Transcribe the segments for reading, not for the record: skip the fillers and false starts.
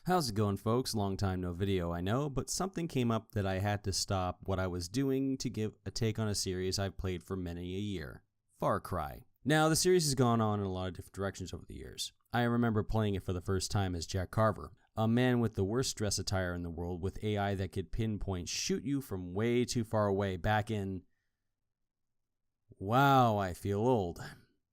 How's it going, folks? Long time no video, I know, but something came up that I had to stop what I was doing to give a take on a series I've played for many a year, Farcry. Now, the series has gone on in a lot of different directions over the years. I remember playing it for the first time as Jack Carver, a man with the worst dress attire in the world with AI that could pinpoint shoot you from way too far away back in... Wow, I feel old.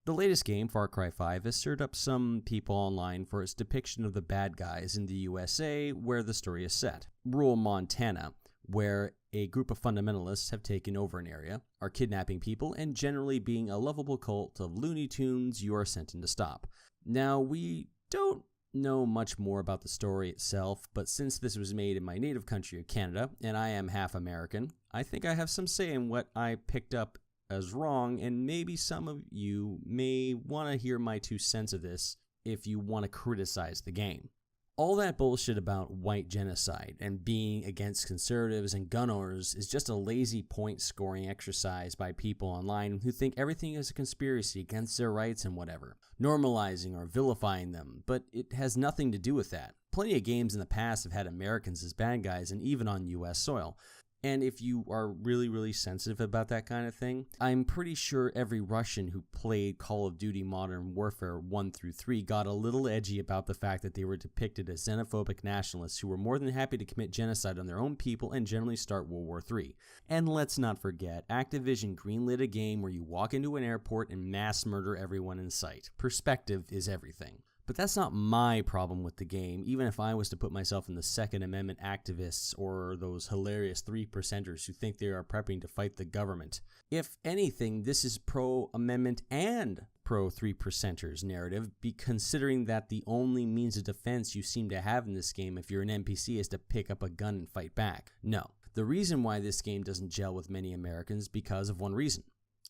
The latest game, Far Cry 5, has stirred up some people online for its depiction of the bad guys in the USA where the story is set. Rural Montana, where a group of fundamentalists have taken over an area, are kidnapping people, and generally being a lovable cult of Looney Tunes you are sent in to stop. Now, we don't know much more about the story itself, but since this was made in my native country of Canada, and I am half American, I think I have some say in what I picked up as wrong, and maybe some of you may want to hear my 2 cents of this if you want to criticize the game. All that bullshit about white genocide and being against conservatives and gun owners is just a lazy point-scoring exercise by people online who think everything is a conspiracy against their rights and whatever, normalizing or vilifying them, but it has nothing to do with that. Plenty of games in the past have had Americans as bad guys, and even on US soil. And if you are really sensitive about that kind of thing, I'm pretty sure every Russian who played Call of Duty Modern Warfare 1 through 3 got a little edgy about the fact that they were depicted as xenophobic nationalists who were more than happy to commit genocide on their own people and generally start World War III. And let's not forget, Activision greenlit a game where you walk into an airport and mass murder everyone in sight. Perspective is everything. But that's not my problem with the game, even if I was to put myself in the Second Amendment activists or those hilarious 3%ers who think they are prepping to fight the government. If anything, this is pro-amendment and pro-3%ers narrative, considering that the only means of defense you seem to have in this game if you're an NPC is to pick up a gun and fight back. No. The reason why this game doesn't gel with many Americans because of one reason,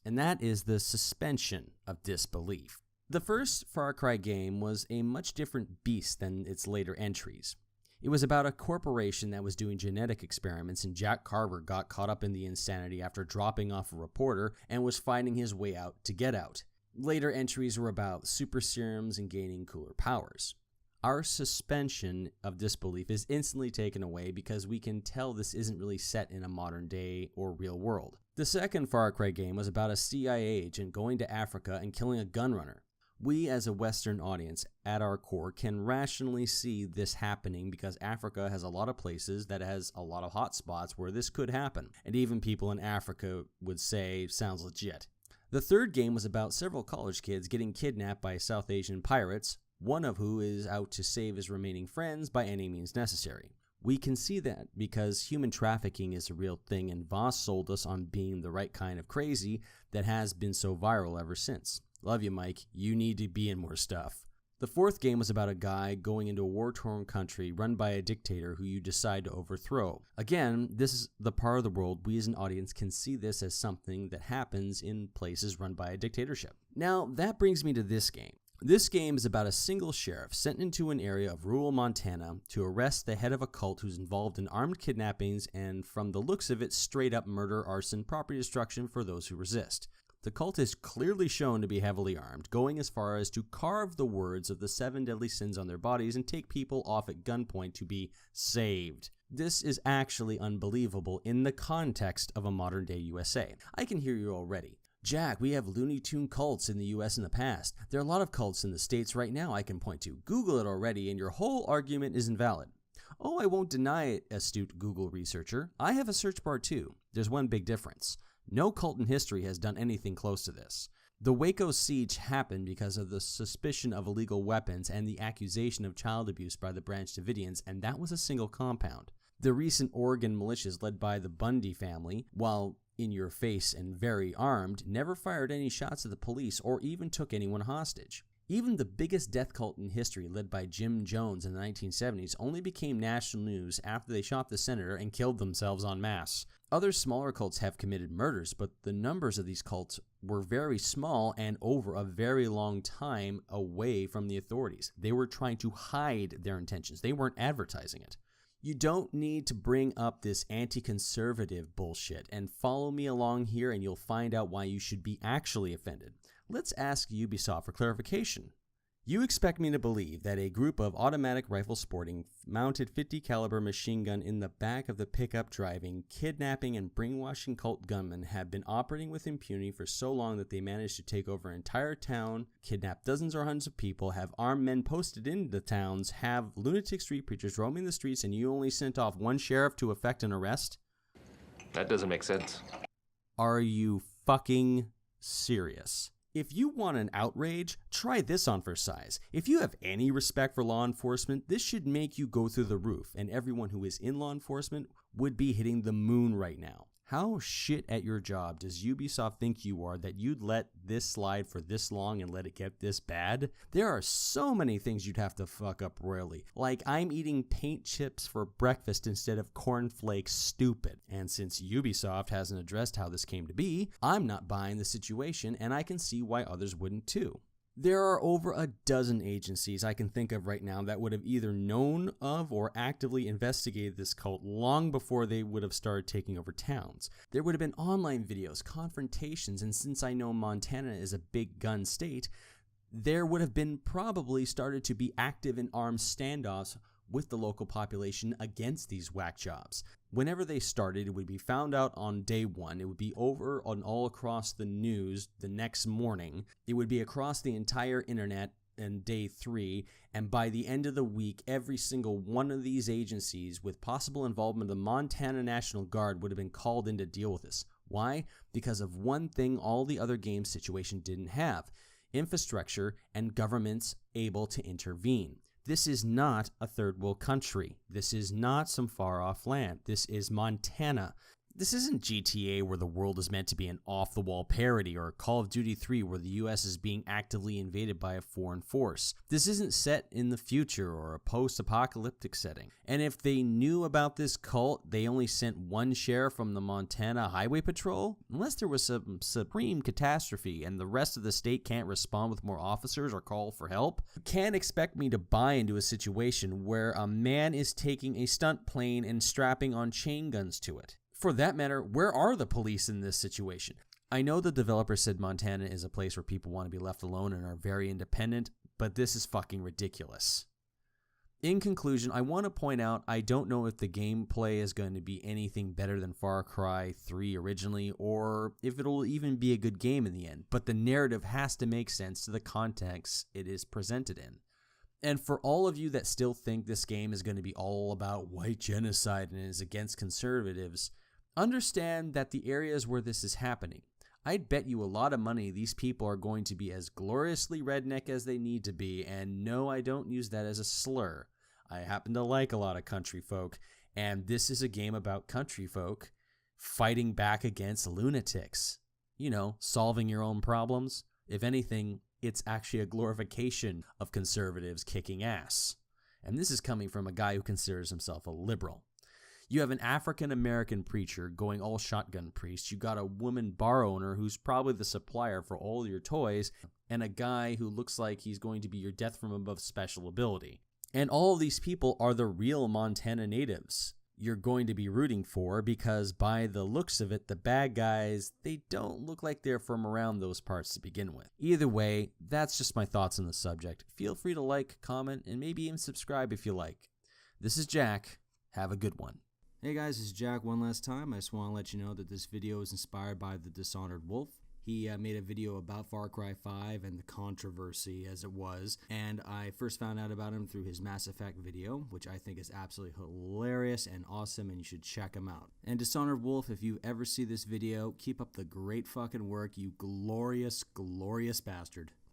and that is the suspension of disbelief. The first Far Cry game was a much different beast than its later entries. It was about a corporation that was doing genetic experiments, and Jack Carver got caught up in the insanity after dropping off a reporter and was finding his way out to get out. Later entries were about super serums and gaining cooler powers. Our suspension of disbelief is instantly taken away because we can tell this isn't really set in a modern day or real world. The second Far Cry game was about a CIA agent going to Africa and killing a gunrunner. We as a Western audience at our core can rationally see this happening because Africa has a lot of places that has a lot of hot spots where this could happen, and even people in Africa would say sounds legit. The third game was about several college kids getting kidnapped by South Asian pirates, one of who is out to save his remaining friends by any means necessary. We can see that because human trafficking is a real thing, and Voss sold us on being the right kind of crazy that has been so viral ever since. Love you, Mike. You need to be in more stuff. The fourth game was about a guy going into a war-torn country run by a dictator who you decide to overthrow. Again, this is the part of the world we as an audience can see this as something that happens in places run by a dictatorship. Now, that brings me to this game. This game is about a single sheriff sent into an area of rural Montana to arrest the head of a cult who's involved in armed kidnappings and, from the looks of it, straight-up murder, arson, property destruction for those who resist. The cult is clearly shown to be heavily armed, going as far as to carve the words of the 7 deadly sins on their bodies and take people off at gunpoint to be saved. This is actually unbelievable in the context of a modern-day USA. I can hear you already. Jack, we have Looney Tune cults in the US in the past. There are a lot of cults in the States right now I can point to. Google it already and your whole argument is invalid. Oh, I won't deny it, astute Google researcher. I have a search bar too. There's one big difference. No cult in history has done anything close to this. The Waco siege happened because of the suspicion of illegal weapons and the accusation of child abuse by the Branch Davidians, and that was a single compound. The recent Oregon militias led by the Bundy family, while in your face and very armed, never fired any shots at the police or even took anyone hostage. Even the biggest death cult in history, led by Jim Jones in the 1970s, only became national news after they shot the senator and killed themselves en masse. Other smaller cults have committed murders, but the numbers of these cults were very small and over a very long time away from the authorities. They were trying to hide their intentions. They weren't advertising it. You don't need to bring up this anti-conservative bullshit, and follow me along here and you'll find out why you should be actually offended. Let's ask Ubisoft for clarification. You expect me to believe that a group of automatic rifle sporting, mounted 50 caliber machine gun in the back of the pickup driving, kidnapping and brainwashing cult gunmen have been operating with impunity for so long that they managed to take over an entire town, kidnap dozens or hundreds of people, have armed men posted into the towns, have lunatic street preachers roaming the streets, and you only sent off one sheriff to effect an arrest? That doesn't make sense. Are you fucking serious? If you want an outrage, try this on for size. If you have any respect for law enforcement, this should make you go through the roof, and everyone who is in law enforcement would be hitting the moon right now. How shit at your job does Ubisoft think you are that you'd let this slide for this long and let it get this bad? There are so many things you'd have to fuck up royally. Like I'm eating paint chips for breakfast instead of cornflakes, stupid. And since Ubisoft hasn't addressed how this came to be, I'm not buying the situation, and I can see why others wouldn't too. There are over a dozen agencies I can think of right now that would have either known of or actively investigated this cult long before they would have started taking over towns. There would have been online videos, confrontations, and since I know Montana is a big gun state, there would have been probably started to be active in armed standoffs with the local population against these whack jobs. Whenever they started, it would be found out on day one. It would be over on all across the news the next morning. It would be across the entire internet on day 3. And by the end of the week, every single one of these agencies with possible involvement of the Montana National Guard would have been called in to deal with this. Why? Because of one thing all the other game situation didn't have: infrastructure and governments able to intervene. This is not a third world country. This is not some far off land. This is Montana. This isn't GTA where the world is meant to be an off-the-wall parody, or Call of Duty 3 where the US is being actively invaded by a foreign force. This isn't set in the future or a post-apocalyptic setting. And if they knew about this cult, they only sent one sheriff from the Montana Highway Patrol? Unless there was some supreme catastrophe and the rest of the state can't respond with more officers or call for help, you can't expect me to buy into a situation where a man is taking a stunt plane and strapping on chain guns to it. For that matter, where are the police in this situation? I know the developer said Montana is a place where people want to be left alone and are very independent, but this is fucking ridiculous. In conclusion, I want to point out I don't know if the gameplay is going to be anything better than Far Cry 3 originally, or if it'll even be a good game in the end, but the narrative has to make sense to the context it is presented in. And for all of you that still think this game is going to be all about white genocide and is against conservatives, understand that the areas where this is happening, I'd bet you a lot of money these people are going to be as gloriously redneck as they need to be, and no, I don't use that as a slur. I happen to like a lot of country folk, and this is a game about country folk fighting back against lunatics. You know, solving your own problems. If anything, it's actually a glorification of conservatives kicking ass. And this is coming from a guy who considers himself a liberal. You have an African-American preacher going all shotgun priest. You got a woman bar owner who's probably the supplier for all your toys, and a guy who looks like he's going to be your death from above special ability. And all of these people are the real Montana natives you're going to be rooting for, because by the looks of it, the bad guys, they don't look like they're from around those parts to begin with. Either way, that's just my thoughts on the subject. Feel free to like, comment, and maybe even subscribe if you like. This is Jack. Have a good one. Hey guys, this is Jack one last time. I just want to let you know that this video is inspired by the Dishonored Wolf. He made a video about Far Cry 5 and the controversy as it was, and I first found out about him through his Mass Effect video, which I think is absolutely hilarious and awesome, and you should check him out. And Dishonored Wolf, if you ever see this video, keep up the great fucking work, you glorious, glorious bastard.